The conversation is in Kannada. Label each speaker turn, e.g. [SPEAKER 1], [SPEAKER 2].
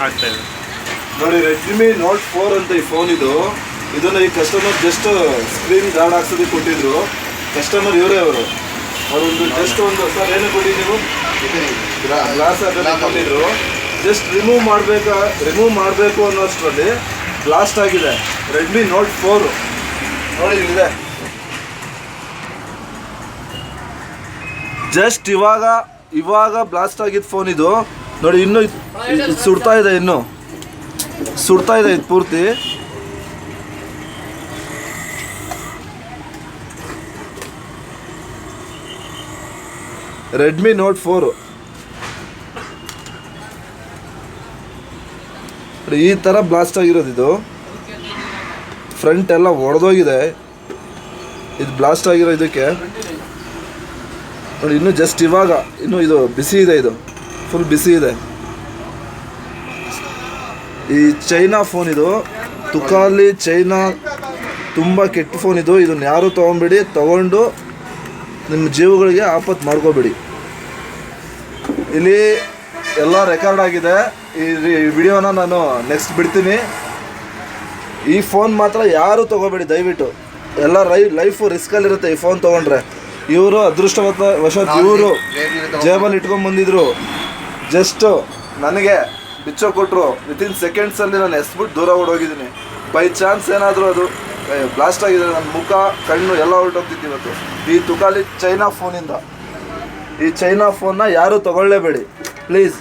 [SPEAKER 1] ಆಗ್ತಾ ಇದೆ
[SPEAKER 2] ನೋಡಿ. ರೆಡ್ಮಿ ನೋಟ್ 4 ಅಂತ ಈ ಫೋನ್ ಇದು. ಇದನ್ನ ಈ ಕಸ್ಟಮರ್ ಜಸ್ಟ್ ಸ್ಕ್ರೀನ್ ಗಾರ್ಡ್ ಹಾಕ್ಸೋದಕ್ಕೆ ಕೊಟ್ಟಿದ್ರು. ಕಸ್ಟಮರ್ ಇವರೇ ಅವರೊಂದು ಜಸ್ಟ್ ಒಂದು ಸರ್ ಏನು ಕೊಟ್ಟಿದ್ದೀವಿ ಗ್ಲಾಸ್ ಹಾಕೋದಕ್ಕೆ ಕೊಟ್ಟಿದ್ರು. ಜಸ್ಟ್ ರಿಮೂವ್ ಮಾಡಬೇಕು ಅನ್ನೋಷ್ಟರಲ್ಲಿ ಬ್ಲಾಸ್ಟ್ ಆಗಿದೆ. ರೆಡ್ಮಿ ನೋಟ್ 4 ನೋಡಿ ಇಲ್ಲಿದೆ. ಜಸ್ಟ್ ಇವಾಗ ಬ್ಲಾಸ್ಟ್ ಆಗಿದ್ದ ಫೋನ್ ಇದು ನೋಡಿ. ಇನ್ನೂ ಸುಡ್ತಾ ಇದೆ, ಇದು ಪೂರ್ತಿ. ರೆಡ್ಮಿ ನೋಟ್ 4 ಈ ಥರ ಬ್ಲಾಸ್ಟ್ ಆಗಿರೋದು. ಇದು ಫ್ರಂಟ್ ಎಲ್ಲ ಒಡೆದೋಗಿದೆ. ಇದು ಬ್ಲಾಸ್ಟ್ ಆಗಿರೋ ಇದಕ್ಕೆ ನೋಡಿ. ಇನ್ನೂ ಜಸ್ಟ್ ಇನ್ನೂ ಇದು ಬಿಸಿ ಇದೆ, ಇದು ಫುಲ್ ಬಿಸಿ ಇದೆ. ಈ ಚೈನಾ ಫೋನ್ ಇದು, ತುಕಾಲಿ ಚೈನಾ, ತುಂಬ ಕೆಟ್ಟ ಫೋನ್ ಇದು. ಇದನ್ನು ಯಾರು ತಗೊಂಡು ನಿಮ್ಮ ಜೀವಗಳಿಗೆ ಆಪತ್ತು ಮಾಡ್ಕೋಬೇಡಿ. ಇಲ್ಲಿ ಎಲ್ಲ ರೆಕಾರ್ಡ್ ಆಗಿದೆ. ಈ ವಿಡಿಯೋನ ನಾನು ನೆಕ್ಸ್ಟ್ ಬಿಡ್ತೀನಿ. ಈ ಫೋನ್ ಮಾತ್ರ ಯಾರು ತೊಗೋಬೇಡಿ ದಯವಿಟ್ಟು. ಎಲ್ಲ ಲೈಫು ರಿಸ್ಕಲ್ಲಿರುತ್ತೆ ಈ ಫೋನ್ ತೊಗೊಂಡ್ರೆ. ಇವರು ಅದೃಷ್ಟವಶಾತ್ ಇವರು ಜೇಬಲ್ಲಿ ಇಟ್ಕೊಂಡು ಬಂದಿದ್ರು. ಜಸ್ಟು ನನಗೆ ಬಿಚ್ಚೋ ಕೊಟ್ಟರು. ವಿತಿನ್ ಸೆಕೆಂಡ್ಸಲ್ಲಿ ನಾನು ಎಸ್ಬಿಟ್ಟು ದೂರ ಓಡೋಗಿದ್ದೀನಿ. ಬೈ ಚಾನ್ಸ್ ಏನಾದರೂ ಅದು ಬ್ಲಾಸ್ಟ್ ಆಗಿದೆ, ನನ್ನ ಮುಖ ಕಣ್ಣು ಎಲ್ಲ ಹೊರಟೋಗ್ತಿತ್ತು ಇವತ್ತು ಈ ತುಕಾಲಿ ಚೈನಾ ಫೋನಿಂದ. ಈ ಚೈನಾ ಫೋನ್ನ ಯಾರೂ ತೊಗೊಳ್ಳೇಬೇಡಿ ಪ್ಲೀಸ್.